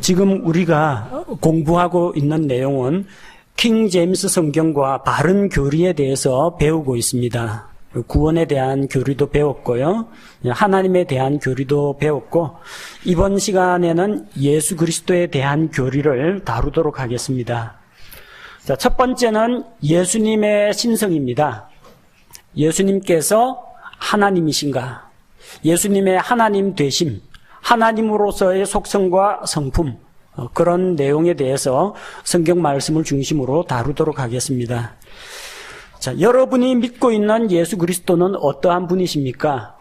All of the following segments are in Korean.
지금 우리가 공부하고 있는 내용은 킹 제임스 성경과 바른 교리에 대해서 배우고 있습니다. 구원에 대한 교리도 배웠고요. 하나님에 대한 교리도 배웠고, 이번 시간에는 예수 그리스도에 대한 교리를 다루도록 하겠습니다. 자, 첫 번째는 예수님의 신성입니다. 예수님께서 하나님이신가? 예수님의 하나님 되심, 하나님으로서의 속성과 성품, 그런 내용에 대해서 성경 말씀을 중심으로 다루도록 하겠습니다. 자, 여러분이 믿고 있는 예수 그리스도는 어떠한 분이십니까?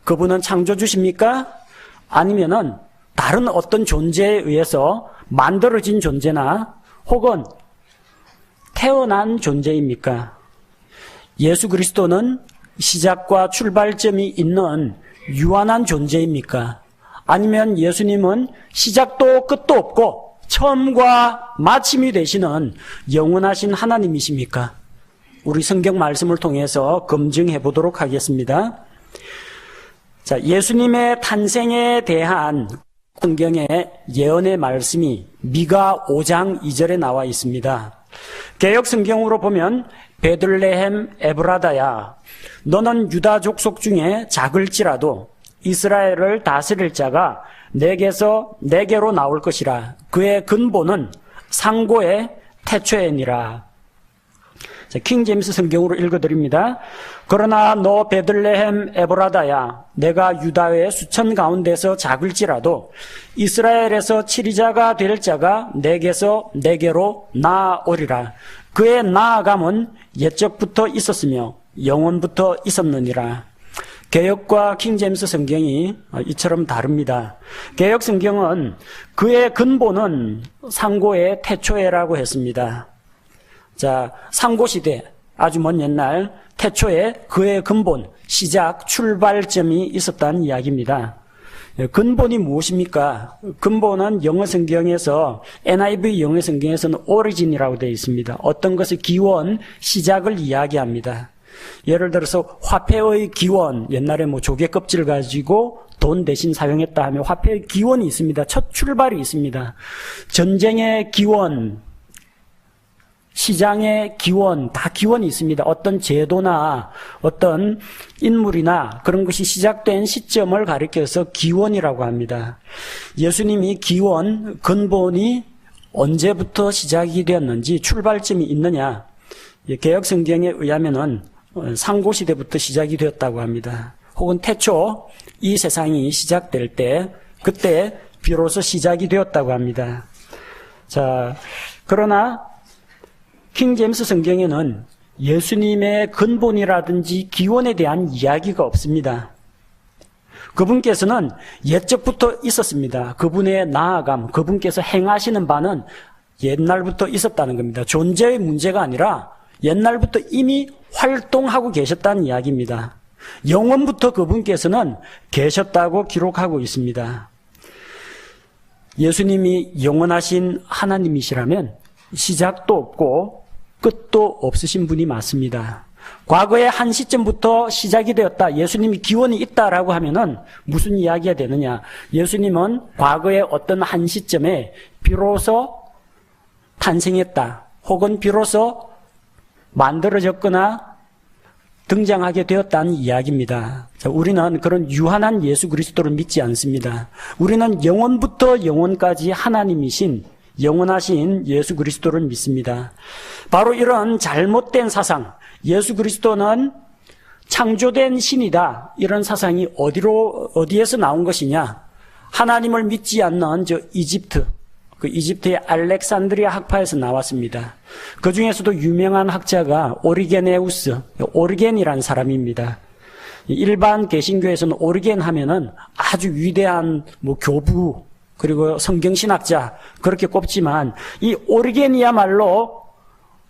그분은 창조주십니까? 아니면은 다른 어떤 존재에 의해서 만들어진 존재나 혹은 태어난 존재입니까? 예수 그리스도는 시작과 출발점이 있는 유한한 존재입니까? 아니면 예수님은 시작도 끝도 없고 처음과 마침이 되시는 영원하신 하나님이십니까? 우리 성경 말씀을 통해서 검증해 보도록 하겠습니다. 자, 예수님의 탄생에 대한 성경의 예언의 말씀이 미가 5장 2절에 나와 있습니다. 개역 성경으로 보면 베들레헴 에브라다야, 너는 유다 족속 중에 작을지라도 이스라엘을 다스릴 자가 내게로 나올 것이라. 그의 근본은 상고의 태초에니라. 자, 킹 제임스 성경으로 읽어드립니다. 그러나 너 베들레헴 에브라다야, 내가 유다의 수천 가운데서 작을지라도 이스라엘에서 치리자가 될 자가 내게로 나아오리라. 그의 나아감은 옛적부터 있었으며 영원부터 있었느니라. 개역과 킹제임스 성경이 이처럼 다릅니다. 개역 성경은 그의 근본은 상고의 태초에라고 했습니다. 자, 상고시대, 아주 먼 옛날 태초에 그의 근본, 시작, 출발점이 있었다는 이야기입니다. 근본이 무엇입니까? 근본은 영어 성경에서, NIV 영어 성경에서는 오리진이라고 되어 있습니다. 어떤 것의 기원, 시작을 이야기합니다. 예를 들어서 화폐의 기원, 옛날에 조개 껍질 가지고 돈 대신 사용했다 하면 화폐의 기원이 있습니다. 첫 출발이 있습니다. 전쟁의 기원, 시장의 기원, 다 기원이 있습니다. 어떤 제도나 어떤 인물이나 그런 것이 시작된 시점을 가리켜서 기원이라고 합니다. 예수님이 기원, 근본이 언제부터 시작이 되었는지 출발점이 있느냐? 개역 성경에 의하면은 상고시대부터 시작이 되었다고 합니다. 혹은 태초 이 세상이 시작될 때 그때 비로소 시작이 되었다고 합니다. 자, 그러나 킹 제임스 성경에는 예수님의 근본이라든지 기원에 대한 이야기가 없습니다. 그분께서는 옛적부터 있었습니다. 그분의 나아감, 그분께서 행하시는 바는 옛날부터 있었다는 겁니다. 존재의 문제가 아니라 옛날부터 이미 활동하고 계셨다는 이야기입니다. 영원부터 그분께서는 계셨다고 기록하고 있습니다. 예수님이 영원하신 하나님이시라면 시작도 없고 끝도 없으신 분이 맞습니다. 과거의 한 시점부터 시작이 되었다, 예수님이 기원이 있다라고 하면은 무슨 이야기가 되느냐? 예수님은 과거의 어떤 한 시점에 비로소 탄생했다, 혹은 비로소 만들어졌거나 등장하게 되었다는 이야기입니다. 자, 우리는 그런 유한한 예수 그리스도를 믿지 않습니다. 우리는 영원부터 영원까지 하나님이신 영원하신 예수 그리스도를 믿습니다. 바로 이런 잘못된 사상, 예수 그리스도는 창조된 신이다, 이런 사상이 어디에서 나온 것이냐? 하나님을 믿지 않는 이집트, 그 이집트의 알렉산드리아 학파에서 나왔습니다. 그 중에서도 유명한 학자가 오리게네우스, 오리겐이라는 사람입니다. 일반 개신교에서는 오리겐 하면은 아주 위대한 교부, 그리고 성경신학자, 그렇게 꼽지만 이 오리겐이야말로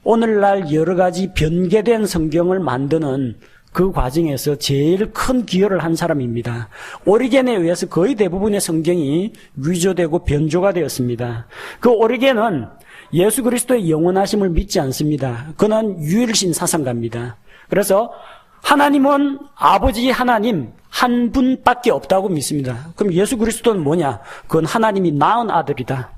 오늘날 여러 가지 변개된 성경을 만드는 그 과정에서 제일 큰 기여를 한 사람입니다. 오리겐에 의해서 거의 대부분의 성경이 위조되고 변조가 되었습니다. 그 오리겐은 예수 그리스도의 영원하심을 믿지 않습니다. 그는 유일신 사상가입니다. 그래서 하나님은 아버지 하나님 한 분밖에 없다고 믿습니다. 그럼 예수 그리스도는 뭐냐? 그건 하나님이 낳은 아들이다.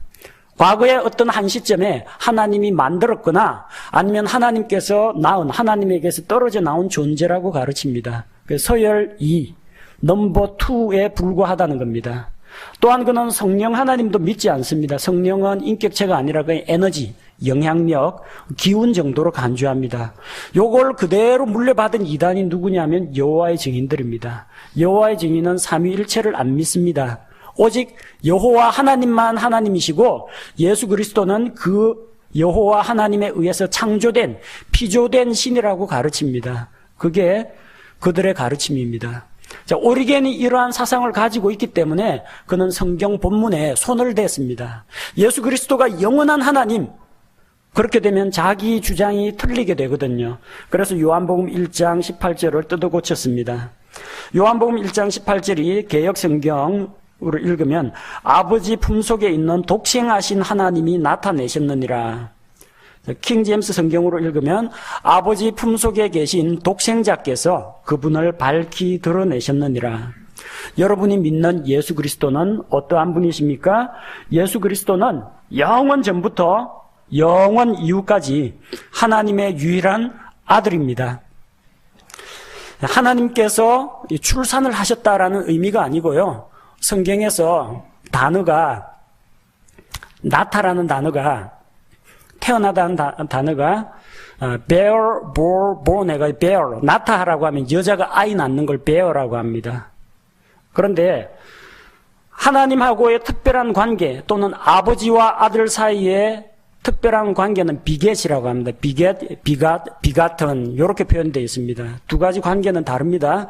과거에 어떤 한 시점에 하나님이 만들었거나 아니면 하나님께서 낳은, 하나님에게서 떨어져 나온 존재라고 가르칩니다. 서열 2, 넘버 2에 불과하다는 겁니다. 또한 그는 성령 하나님도 믿지 않습니다. 성령은 인격체가 아니라 그 에너지, 영향력, 기운 정도로 간주합니다. 요걸 그대로 물려받은 이단이 누구냐면 여호와의 증인들입니다. 여호와의 증인은 삼위일체를 안 믿습니다. 오직 여호와 하나님만 하나님이시고 예수 그리스도는 그 여호와 하나님에 의해서 창조된 피조된 신이라고 가르칩니다. 그게 그들의 가르침입니다. 자, 오리겐이 이러한 사상을 가지고 있기 때문에 그는 성경 본문에 손을 댔습니다. 예수 그리스도가 영원한 하나님, 그렇게 되면 자기 주장이 틀리게 되거든요. 그래서 요한복음 1장 18절을 뜯어 고쳤습니다. 요한복음 1장 18절이 개역 성경으로 읽으면 아버지 품속에 있는 독생하신 하나님이 나타내셨느니라. 킹 제임스 성경으로 읽으면 아버지 품속에 계신 독생자께서 그분을 밝히 드러내셨느니라. 여러분이 믿는 예수 그리스도는 어떠한 분이십니까? 예수 그리스도는 영원 전부터 영원 이후까지 하나님의 유일한 아들입니다. 하나님께서 출산을 하셨다라는 의미가 아니고요. 성경에서 단어가 나타라는 단어가 태어나다는 단어가 bear, born가 bear, 나타라고 하면 여자가 아이 낳는 걸 bear라고 합니다. 그런데 하나님하고의 특별한 관계 또는 아버지와 아들 사이에 특별한 관계는 비겟이라고 합니다. 비갓은 이렇게 표현되어 있습니다. 두 가지 관계는 다릅니다.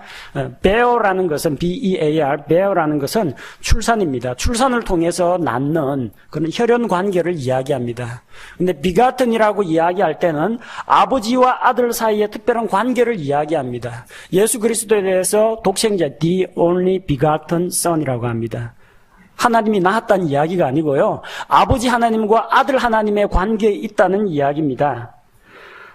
bear라는 것은 bear, bear라는 것은 출산입니다. 출산을 통해서 낳는 그런 혈연 관계를 이야기합니다. 근데 begatten이라고 이야기할 때는 아버지와 아들 사이의 특별한 관계를 이야기합니다. 예수 그리스도에 대해서 독생자, the only begotten son이라고 합니다. 하나님이 낳았다는 이야기가 아니고요. 아버지 하나님과 아들 하나님의 관계에 있다는 이야기입니다.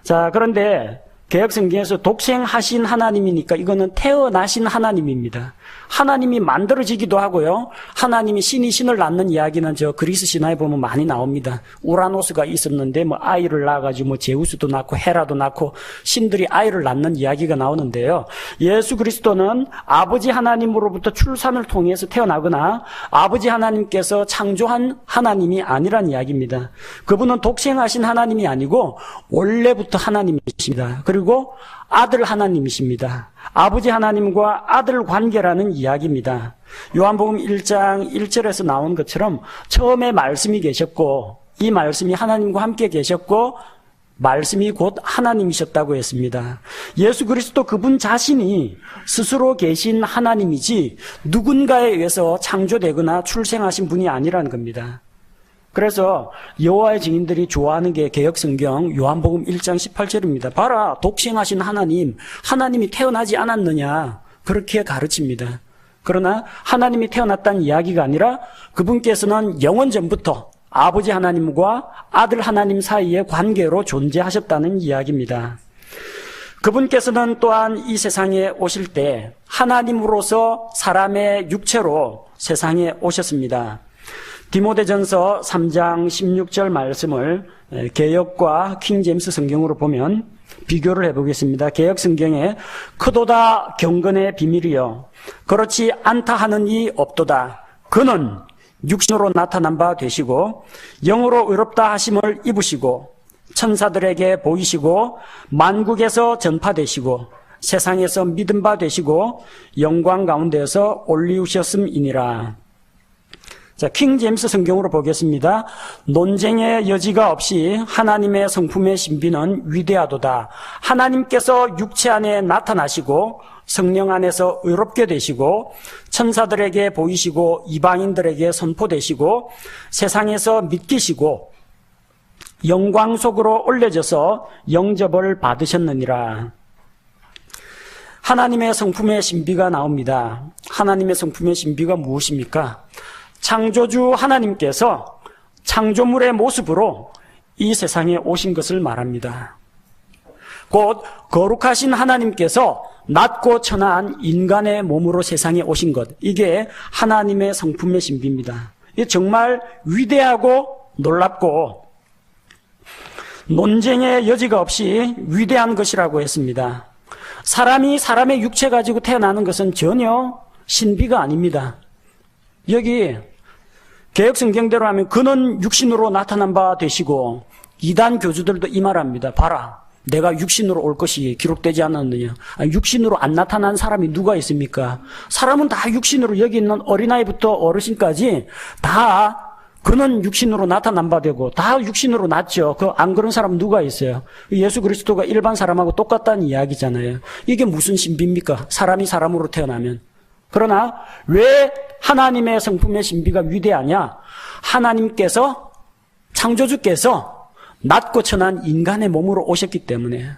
자, 그런데 개역성경에서 독생하신 하나님이니까 이거는 태어나신 하나님입니다. 하나님이 만들어지기도 하고요. 하나님이 신이 신을 낳는 이야기는 저 그리스 신화에 보면 많이 나옵니다. 우라노스가 있었는데 뭐 아이를 낳아가지고 뭐 제우스도 낳고 헤라도 낳고 신들이 아이를 낳는 이야기가 나오는데요. 예수 그리스도는 아버지 하나님으로부터 출산을 통해서 태어나거나 아버지 하나님께서 창조한 하나님이 아니란 이야기입니다. 그분은 독생하신 하나님이 아니고 원래부터 하나님이십니다. 그리고 아들 하나님이십니다. 아버지 하나님과 아들 관계라는 이야기입니다. 요한복음 1장 1절에서 나온 것처럼 처음에 말씀이 계셨고 이 말씀이 하나님과 함께 계셨고 말씀이 곧 하나님이셨다고 했습니다. 예수 그리스도 그분 자신이 스스로 계신 하나님이지 누군가에 의해서 창조되거나 출생하신 분이 아니라는 겁니다. 그래서 여호와의 증인들이 좋아하는 게 개역성경 요한복음 1장 18절입니다. 봐라, 독생하신 하나님, 하나님이 태어나지 않았느냐 그렇게 가르칩니다. 그러나 하나님이 태어났다는 이야기가 아니라 그분께서는 영원 전부터 아버지 하나님과 아들 하나님 사이의 관계로 존재하셨다는 이야기입니다. 그분께서는 또한 이 세상에 오실 때 하나님으로서 사람의 육체로 세상에 오셨습니다. 디모데전서 3장 16절 말씀을 개역과 킹제임스 성경으로 보면 비교를 해보겠습니다. 개역 성경에 크도다 경건의 비밀이여 그렇지 않다 하는 이 없도다. 그는 육신으로 나타난 바 되시고 영으로 의롭다 하심을 입으시고 천사들에게 보이시고 만국에서 전파되시고 세상에서 믿음 바 되시고 영광 가운데에서 올리우셨음이니라. 자, 킹 제임스 성경으로 보겠습니다. 논쟁의 여지가 없이 하나님의 성품의 신비는 위대하도다. 하나님께서 육체 안에 나타나시고 성령 안에서 의롭게 되시고 천사들에게 보이시고 이방인들에게 선포되시고 세상에서 믿기시고 영광 속으로 올려져서 영접을 받으셨느니라. 하나님의 성품의 신비가 나옵니다. 하나님의 성품의 신비가 무엇입니까? 창조주 하나님께서 창조물의 모습으로 이 세상에 오신 것을 말합니다. 곧 거룩하신 하나님께서 낮고 천한 인간의 몸으로 세상에 오신 것, 이게 하나님의 성품의 신비입니다. 이게 정말 위대하고 놀랍고 논쟁의 여지가 없이 위대한 것이라고 했습니다. 사람이 사람의 육체 가지고 태어나는 것은 전혀 신비가 아닙니다. 여기 개역 성경대로 하면 그는 육신으로 나타난 바 되시고, 이단 교주들도 이 말합니다. 봐라, 내가 육신으로 올 것이 기록되지 않았느냐. 아니, 육신으로 안 나타난 사람이 누가 있습니까? 사람은 다 육신으로, 여기 있는 어린아이부터 어르신까지 다 그는 육신으로 나타난 바 되고 다 육신으로 났죠. 안 그런 사람 누가 있어요? 예수 그리스도가 일반 사람하고 똑같다는 이야기잖아요. 이게 무슨 신비입니까? 사람이 사람으로 태어나면. 그러나 왜 하나님의 성품의 신비가 위대하냐? 하나님께서, 창조주께서 낮고 천한 인간의 몸으로 오셨기 때문에,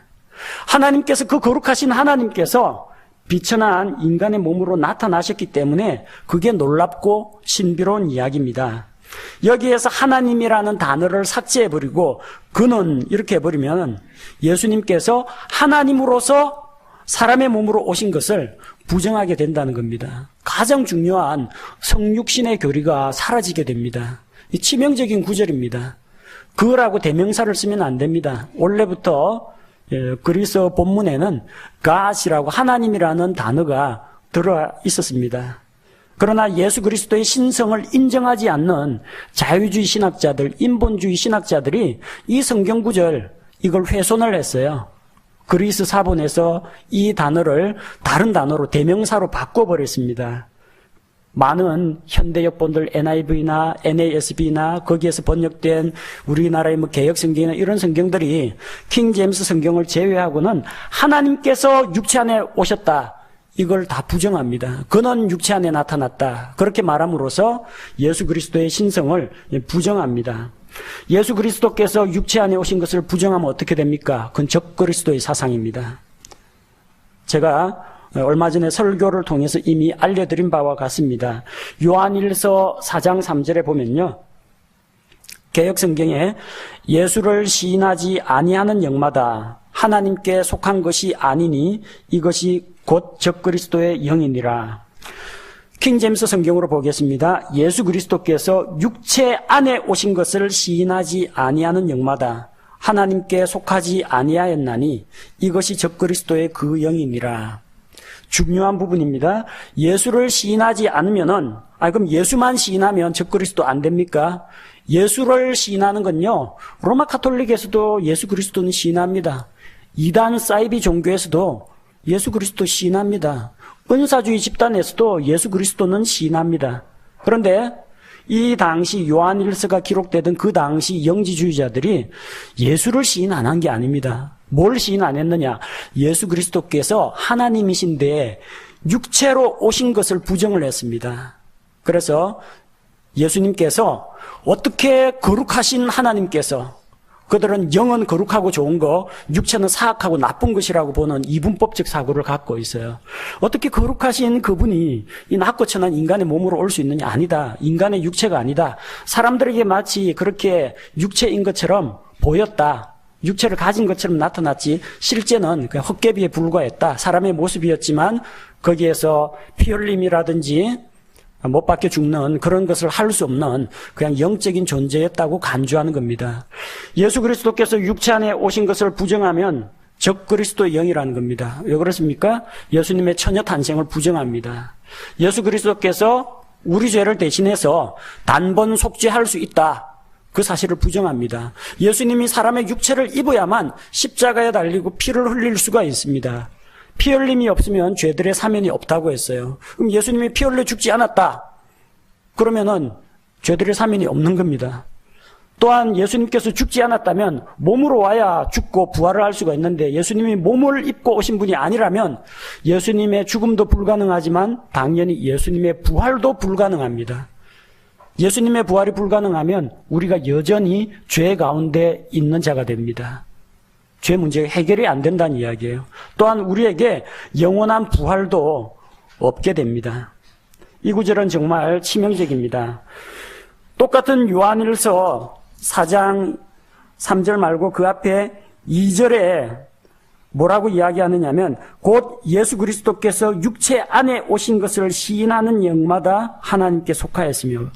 하나님께서, 그 거룩하신 하나님께서 비천한 인간의 몸으로 나타나셨기 때문에 그게 놀랍고 신비로운 이야기입니다. 여기에서 하나님이라는 단어를 삭제해버리고 그는 이렇게 해버리면 예수님께서 하나님으로서 사람의 몸으로 오신 것을 부정하게 된다는 겁니다. 가장 중요한 성육신의 교리가 사라지게 됩니다. 이 치명적인 구절입니다. 그라고 대명사를 쓰면 안 됩니다. 원래부터 그리스 본문에는 God이라고, 하나님이라는 단어가 들어 있었습니다. 그러나 예수 그리스도의 신성을 인정하지 않는 자유주의 신학자들, 인본주의 신학자들이 이 성경 구절, 이걸 훼손을 했어요. 그리스 사본에서 이 단어를 다른 단어로, 대명사로 바꿔버렸습니다. 많은 현대 역본들, NIV나 NASB나 거기에서 번역된 우리나라의 개역 성경이나 이런 성경들이 킹 제임스 성경을 제외하고는 하나님께서 육체 안에 오셨다, 이걸 다 부정합니다. 그는 육체 안에 나타났다, 그렇게 말함으로써 예수 그리스도의 신성을 부정합니다. 예수 그리스도께서 육체 안에 오신 것을 부정하면 어떻게 됩니까? 그건 적그리스도의 사상입니다. 제가 얼마 전에 설교를 통해서 이미 알려드린 바와 같습니다. 요한일서 4장 3절에 보면요, 개역성경에 예수를 시인하지 아니하는 영마다 하나님께 속한 것이 아니니 이것이 곧 적그리스도의 영이니라. 킹제임스 성경으로 보겠습니다. 예수 그리스도께서 육체 안에 오신 것을 시인하지 아니하는 영마다 하나님께 속하지 아니하였나니 이것이 적그리스도의 그 영이니라. 중요한 부분입니다. 예수를 시인하지 않으면은, 그럼 예수만 시인하면 적그리스도 안 됩니까? 예수를 시인하는 건요, 로마 카톨릭에서도 예수 그리스도는 시인합니다. 이단 사이비 종교에서도 예수 그리스도 시인합니다. 은사주의 집단에서도 예수 그리스도는 시인합니다. 그런데 이 당시 요한일서가 기록되던 그 당시 영지주의자들이 예수를 시인 안 한 게 아닙니다. 뭘 시인 안 했느냐? 예수 그리스도께서 하나님이신데 육체로 오신 것을 부정을 했습니다. 그래서 예수님께서, 어떻게 거룩하신 하나님께서, 그들은 영은 거룩하고 좋은 거, 육체는 사악하고 나쁜 것이라고 보는 이분법적 사고를 갖고 있어요. 어떻게 거룩하신 그분이 이 낮고 천한 인간의 몸으로 올 수 있느냐? 아니다. 인간의 육체가 아니다. 사람들에게 마치 그렇게 육체인 것처럼 보였다. 육체를 가진 것처럼 나타났지 실제는 그냥 헛개비에 불과했다. 사람의 모습이었지만 거기에서 피 흘림이라든지 못 박혀 죽는 그런 것을 할 수 없는 그냥 영적인 존재였다고 간주하는 겁니다. 예수 그리스도께서 육체 안에 오신 것을 부정하면 적그리스도의 영이라는 겁니다. 왜 그렇습니까? 예수님의 처녀 탄생을 부정합니다. 예수 그리스도께서 우리 죄를 대신해서 단번 속죄할 수 있다, 그 사실을 부정합니다. 예수님이 사람의 육체를 입어야만 십자가에 달리고 피를 흘릴 수가 있습니다. 피 흘림이 없으면 죄들의 사면이 없다고 했어요. 그럼 예수님이 피 흘려 죽지 않았다, 그러면은 죄들의 사면이 없는 겁니다. 또한 예수님께서 죽지 않았다면 몸으로 와야 죽고 부활을 할 수가 있는데, 예수님이 몸을 입고 오신 분이 아니라면 예수님의 죽음도 불가능하지만 당연히 예수님의 부활도 불가능합니다. 예수님의 부활이 불가능하면 우리가 여전히 죄 가운데 있는 자가 됩니다. 죄 문제가 해결이 안 된다는 이야기예요. 또한 우리에게 영원한 부활도 없게 됩니다. 이 구절은 정말 치명적입니다. 똑같은 요한일서 4장 3절 말고 그 앞에 2절에 뭐라고 이야기하느냐면 곧 예수 그리스도께서 육체 안에 오신 것을 시인하는 영마다 하나님께 속하였으며,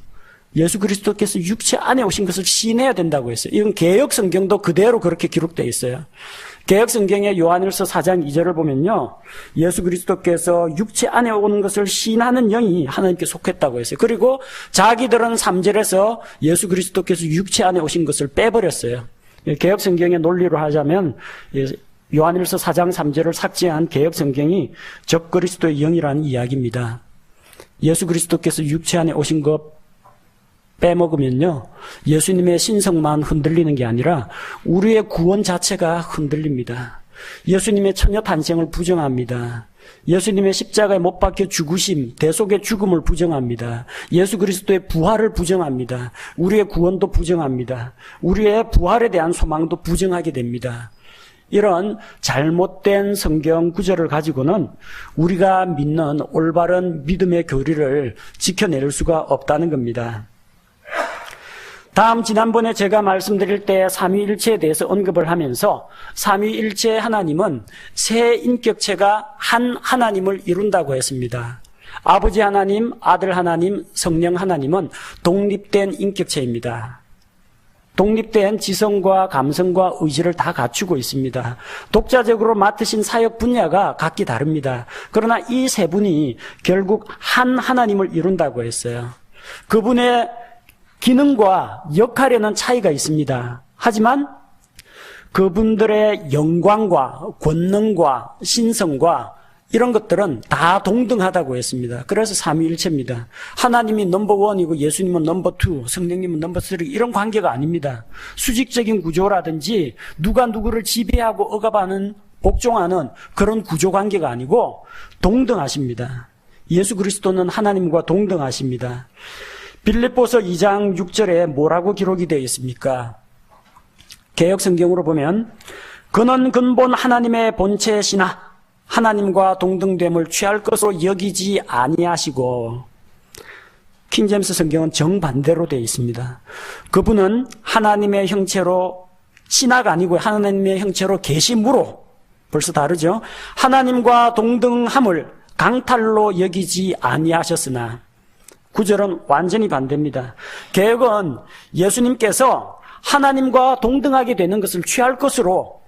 예수 그리스도께서 육체 안에 오신 것을 시인해야 된다고 했어요. 이건 개역 성경도 그대로 그렇게 기록되어 있어요. 개역 성경의 요한일서 4장 2절을 보면요, 예수 그리스도께서 육체 안에 오는 것을 시인하는 영이 하나님께 속했다고 했어요. 그리고 자기들은 3절에서 예수 그리스도께서 육체 안에 오신 것을 빼버렸어요. 개역 성경의 논리로 하자면 요한일서 4장 3절을 삭제한 개역 성경이 적그리스도의 영이라는 이야기입니다. 예수 그리스도께서 육체 안에 오신 것 빼먹으면요, 예수님의 신성만 흔들리는 게 아니라 우리의 구원 자체가 흔들립니다. 예수님의 처녀 탄생을 부정합니다. 예수님의 십자가에 못 박혀 죽으심, 대속의 죽음을 부정합니다. 예수 그리스도의 부활을 부정합니다. 우리의 구원도 부정합니다. 우리의 부활에 대한 소망도 부정하게 됩니다. 이런 잘못된 성경 구절을 가지고는 우리가 믿는 올바른 믿음의 교리를 지켜낼 수가 없다는 겁니다. 지난번에 제가 말씀드릴 때 삼위일체에 대해서 언급을 하면서 삼위일체 하나님은 세 인격체가 한 하나님을 이룬다고 했습니다. 아버지 하나님, 아들 하나님, 성령 하나님은 독립된 인격체입니다. 독립된 지성과 감성과 의지를 다 갖추고 있습니다. 독자적으로 맡으신 사역 분야가 각기 다릅니다. 그러나 이 세 분이 결국 한 하나님을 이룬다고 했어요. 그분의 기능과 역할에는 차이가 있습니다. 하지만 그분들의 영광과 권능과 신성과 이런 것들은 다 동등하다고 했습니다. 그래서 삼위일체입니다. 하나님이 넘버1이고 예수님은 넘버2, 성령님은 넘버3 이런 관계가 아닙니다. 수직적인 구조라든지 누가 누구를 지배하고 억압하는, 복종하는 그런 구조 관계가 아니고 동등하십니다. 예수 그리스도는 하나님과 동등하십니다. 빌립보서 2장 6절에 뭐라고 기록이 되어 있습니까? 개역 성경으로 보면 그는 근본 하나님의 본체시나 하나님과 동등됨을 취할 것으로 여기지 아니하시고, 킹제임스 성경은 정반대로 되어 있습니다. 그분은 하나님의 형체로, 신하가 아니고 하나님의 형체로 계심으로, 벌써 다르죠? 하나님과 동등함을 강탈로 여기지 아니하셨으나, 9절은 완전히 반대입니다. 개역은 예수님께서 하나님과 동등하게 되는 것을 취할 것으로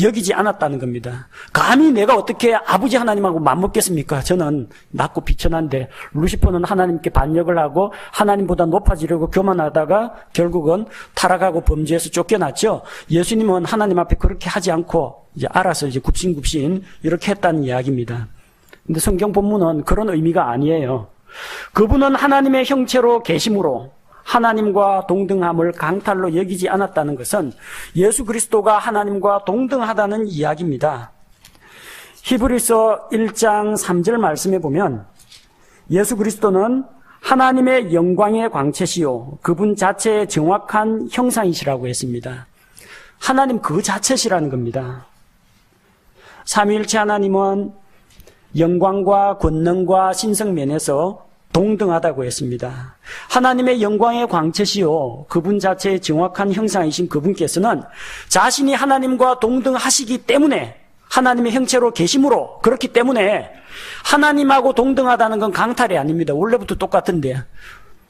여기지 않았다는 겁니다. 감히 내가 어떻게 아버지 하나님하고 맞먹겠습니까? 저는 낮고 비천한데, 루시퍼는 하나님께 반역을 하고 하나님보다 높아지려고 교만하다가 결국은 타락하고 범죄에서 쫓겨났죠. 예수님은 하나님 앞에 그렇게 하지 않고 이제 알아서 이제 굽신굽신 이렇게 했다는 이야기입니다. 근데 성경 본문은 그런 의미가 아니에요. 그분은 하나님의 형체로 계심으로 하나님과 동등함을 강탈로 여기지 않았다는 것은 예수 그리스도가 하나님과 동등하다는 이야기입니다. 히브리서 1장 3절 말씀에 보면 예수 그리스도는 하나님의 영광의 광채시요 그분 자체의 정확한 형상이시라고 했습니다. 하나님 그 자체시라는 겁니다. 삼위일체 하나님은 영광과 권능과 신성면에서 동등하다고 했습니다. 하나님의 영광의 광채시요 그분 자체의 정확한 형상이신 그분께서는 자신이 하나님과 동등하시기 때문에, 하나님의 형체로 계심으로, 그렇기 때문에 하나님하고 동등하다는 건 강탈이 아닙니다. 원래부터 똑같은데,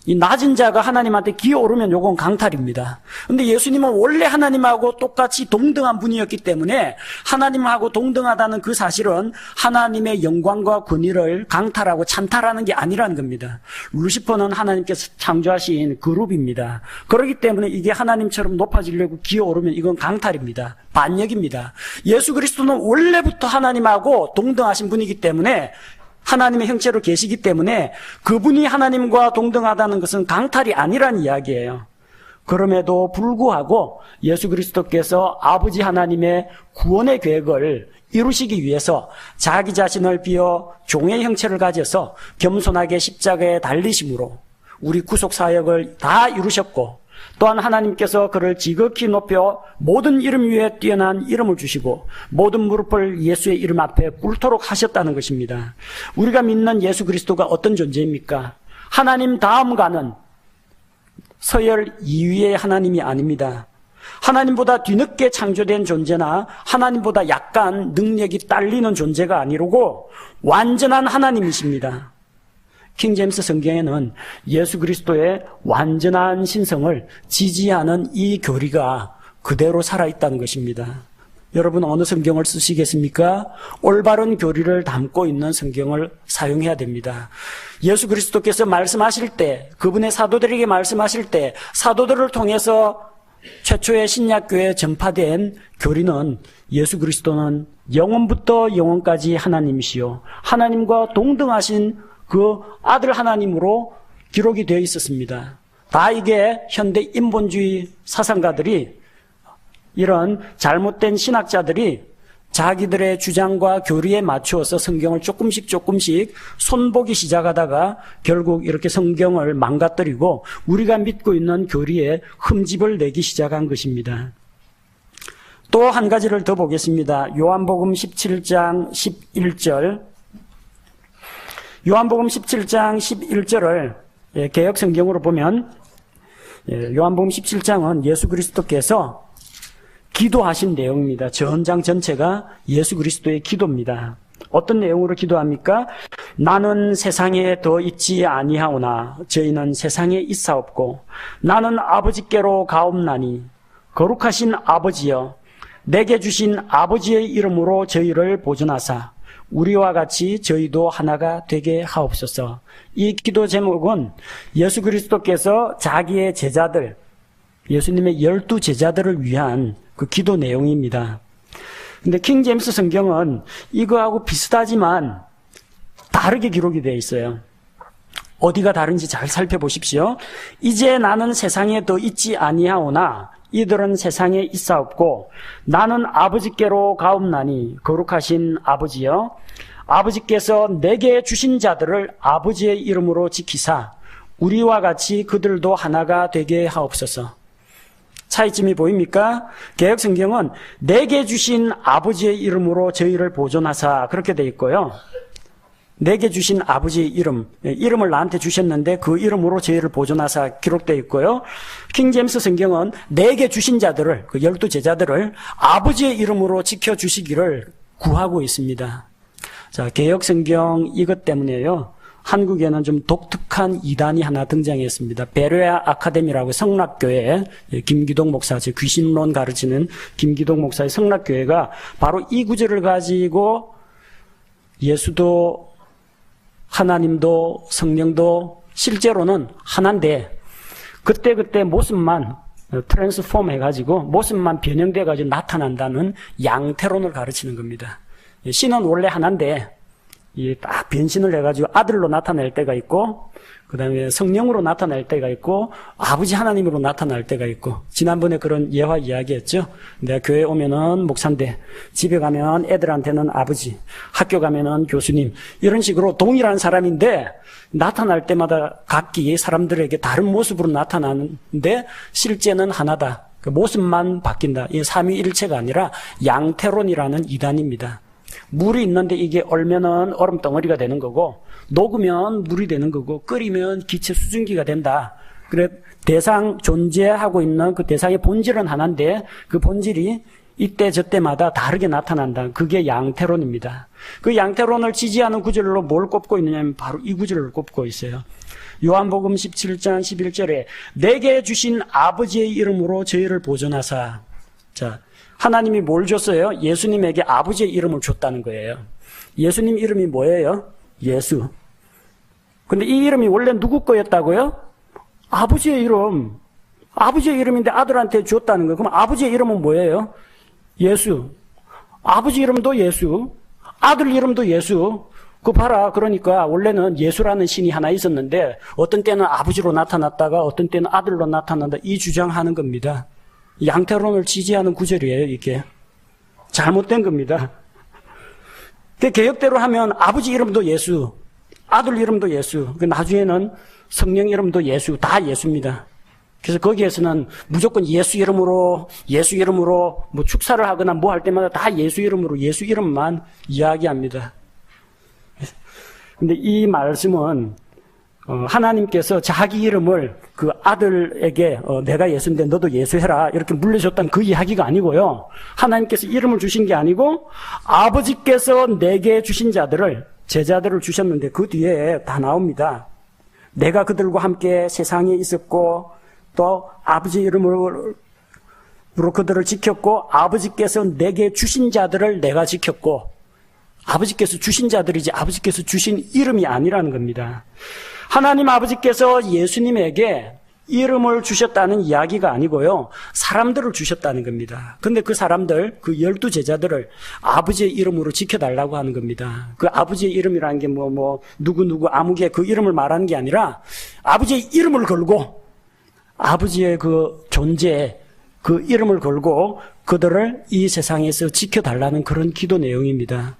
이 낮은 자가 하나님한테 기어오르면 요건 강탈입니다. 근데 예수님은 원래 하나님하고 똑같이 동등한 분이었기 때문에 하나님하고 동등하다는 그 사실은 하나님의 영광과 권위를 강탈하고 찬탈하는 게 아니라는 겁니다. 루시퍼는 하나님께서 창조하신 그룹입니다. 그렇기 때문에 이게 하나님처럼 높아지려고 기어오르면 이건 강탈입니다. 반역입니다. 예수 그리스도는 원래부터 하나님하고 동등하신 분이기 때문에, 하나님의 형체로 계시기 때문에 그분이 하나님과 동등하다는 것은 강탈이 아니란 이야기예요. 그럼에도 불구하고 예수 그리스도께서 아버지 하나님의 구원의 계획을 이루시기 위해서 자기 자신을 비워 종의 형체를 가져서 겸손하게 십자가에 달리심으로 우리 구속 사역을 다 이루셨고, 또한 하나님께서 그를 지극히 높여 모든 이름 위에 뛰어난 이름을 주시고 모든 무릎을 예수의 이름 앞에 꿇도록 하셨다는 것입니다. 우리가 믿는 예수 그리스도가 어떤 존재입니까? 하나님 다음 가는 서열 2위의 하나님이 아닙니다. 하나님보다 뒤늦게 창조된 존재나 하나님보다 약간 능력이 딸리는 존재가 아니고 완전한 하나님이십니다. 킹제임스 성경에는 예수 그리스도의 완전한 신성을 지지하는 이 교리가 그대로 살아있다는 것입니다. 여러분 어느 성경을 쓰시겠습니까? 올바른 교리를 담고 있는 성경을 사용해야 됩니다. 예수 그리스도께서 말씀하실 때, 그분의 사도들에게 말씀하실 때 사도들을 통해서 최초의 신약교회에 전파된 교리는 예수 그리스도는 영원부터 영원까지 하나님이시요 하나님과 동등하신 그 아들 하나님으로 기록이 되어 있었습니다. 다 이게 현대 인본주의 사상가들이, 이런 잘못된 신학자들이 자기들의 주장과 교리에 맞추어서 성경을 조금씩 손보기 시작하다가 결국 이렇게 성경을 망가뜨리고 우리가 믿고 있는 교리에 흠집을 내기 시작한 것입니다. 또 한 가지를 더 보겠습니다. 요한복음 17장 11절. 요한복음 17장 11절을 개역 성경으로 보면, 요한복음 17장은 예수 그리스도께서 기도하신 내용입니다. 전장 전체가 예수 그리스도의 기도입니다. 어떤 내용으로 기도합니까? 나는 세상에 더 있지 아니하오나 저희는 세상에 있사옵고 나는 아버지께로 가옵나니 거룩하신 아버지여 내게 주신 아버지의 이름으로 저희를 보존하사 우리와 같이 저희도 하나가 되게 하옵소서. 이 기도 제목은 예수 그리스도께서 자기의 제자들, 예수님의 12 제자들을 위한 그 기도 내용입니다. 근데 킹제임스 성경은 이거하고 비슷하지만 다르게 기록이 되어 있어요. 어디가 다른지 잘 살펴보십시오. 이제 나는 세상에 더 있지 아니하오나 이들은 세상에 있사옵고 나는 아버지께로 가옵나니 거룩하신 아버지여 아버지께서 내게 주신 자들을 아버지의 이름으로 지키사 우리와 같이 그들도 하나가 되게 하옵소서. 차이점이 보입니까? 개역 성경은 내게 주신 아버지의 이름으로 저희를 보존하사 그렇게 돼 있고요. 내게 주신 아버지의 이름을 나한테 주셨는데 그 이름으로 저희를 보존하사 기록되어 있고요. 킹제임스 성경은 내게 주신 자들을, 그 12 제자들을 아버지의 이름으로 지켜주시기를 구하고 있습니다. 자, 개역 성경 이것 때문에요. 한국에는 좀 독특한 이단이 하나 등장했습니다. 베레아 아카데미라고 성락교회, 김기동 목사, 제 귀신론 가르치는 김기동 목사의 성락교회가 바로 이 구절을 가지고 예수도 하나님도 성령도 실제로는 하나인데 그때 모습만 트랜스폼 해가지고 모습만 변형돼가지고 나타난다는 양태론을 가르치는 겁니다. 신은 원래 하나인데 딱 변신을 해가지고 아들로 나타낼 때가 있고, 그 다음에 성령으로 나타날 때가 있고, 아버지 하나님으로 나타날 때가 있고, 지난번에 그런 예화 이야기했죠. 내가 교회 오면은 목사인데, 집에 가면 애들한테는 아버지, 학교 가면은 교수님, 이런 식으로 동일한 사람인데, 나타날 때마다 각기 사람들에게 다른 모습으로 나타나는데, 실제는 하나다. 그 모습만 바뀐다. 이 삼위일체가 아니라 양태론이라는 이단입니다. 물이 있는데 이게 얼면은 얼음 덩어리가 되는 거고 녹으면 물이 되는 거고 끓이면 기체 수증기가 된다. 그래 대상 존재하고 있는 그 대상의 본질은 하나인데 그 본질이 이때 저때마다 다르게 나타난다. 그게 양태론입니다. 그 양태론을 지지하는 구절로 뭘 꼽고 있느냐면 바로 이 구절을 꼽고 있어요. 요한복음 17장 11절에 내게 주신 아버지의 이름으로 저희를 보존하사. 자, 하나님이 뭘 줬어요? 예수님에게 아버지의 이름을 줬다는 거예요. 예수님 이름이 뭐예요? 예수. 근데 이 이름이 원래 누구 거였다고요? 아버지의 이름. 아버지의 이름인데 아들한테 줬다는 거예요. 그럼 아버지의 이름은 뭐예요? 예수. 아버지 이름도 예수. 아들 이름도 예수. 그거 봐라. 그러니까 원래는 예수라는 신이 하나 있었는데 어떤 때는 아버지로 나타났다가 어떤 때는 아들로 나타난다. 이 주장하는 겁니다. 양태론을 지지하는 구절이에요, 이게. 잘못된 겁니다. 개혁대로 하면 아버지 이름도 예수, 아들 이름도 예수, 나중에는 성령 이름도 예수, 다 예수입니다. 그래서 거기에서는 무조건 예수 이름으로 뭐 축사를 하거나 뭐 할 때마다 다 예수 이름으로 예수 이름만 이야기합니다. 근데 이 말씀은 하나님께서 자기 이름을 그 아들에게 내가 예수인데 너도 예수해라 이렇게 물려줬다는 그 이야기가 아니고요. 하나님께서 이름을 주신 게 아니고 아버지께서 내게 주신 자들을, 제자들을 주셨는데 그 뒤에 다 나옵니다. 내가 그들과 함께 세상에 있었고 또 아버지 이름으로 그들을 지켰고 아버지께서 내게 주신 자들을 내가 지켰고, 아버지께서 주신 자들이지 아버지께서 주신 이름이 아니라는 겁니다. 하나님 아버지께서 예수님에게 이름을 주셨다는 이야기가 아니고요. 사람들을 주셨다는 겁니다. 근데 그 사람들, 그 12제자들을 아버지의 이름으로 지켜달라고 하는 겁니다. 그 아버지의 이름이라는 게 누구 아무개 그 이름을 말하는 게 아니라 아버지의 이름을 걸고 아버지의 그 존재, 그 이름을 걸고 그들을 이 세상에서 지켜달라는 그런 기도 내용입니다.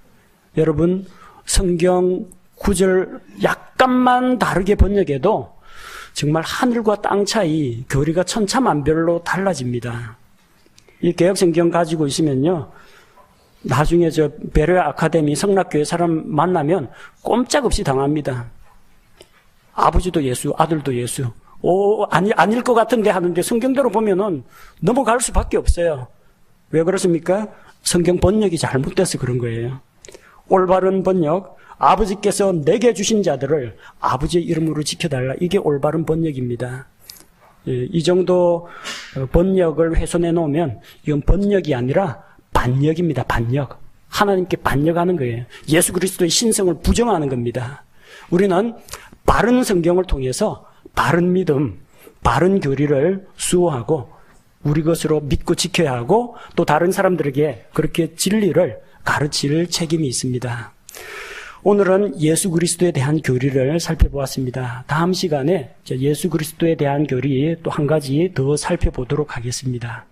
여러분, 성경 구절 약간만 다르게 번역해도 정말 하늘과 땅 차이, 교리가 천차만별로 달라집니다. 이 개혁성경 가지고 있으면요, 나중에 베레아 아카데미 성락교회 사람 만나면 꼼짝없이 당합니다. 아버지도 예수, 아들도 예수. 아닐 것 같은데 하는데 성경대로 보면은 넘어갈 수밖에 없어요. 왜 그렇습니까? 성경 번역이 잘못돼서 그런 거예요. 올바른 번역, 아버지께서 내게 주신 자들을 아버지의 이름으로 지켜달라. 이게 올바른 번역입니다. 이 정도 번역을 훼손해 놓으면 이건 번역이 아니라 반역입니다. 반역. 하나님께 반역하는 거예요. 예수 그리스도의 신성을 부정하는 겁니다. 우리는 바른 성경을 통해서 바른 믿음, 바른 교리를 수호하고 우리 것으로 믿고 지켜야 하고 또 다른 사람들에게 그렇게 진리를 가르칠 책임이 있습니다. 오늘은 예수 그리스도에 대한 교리를 살펴보았습니다. 다음 시간에 예수 그리스도에 대한 교리 또 한 가지 더 살펴보도록 하겠습니다.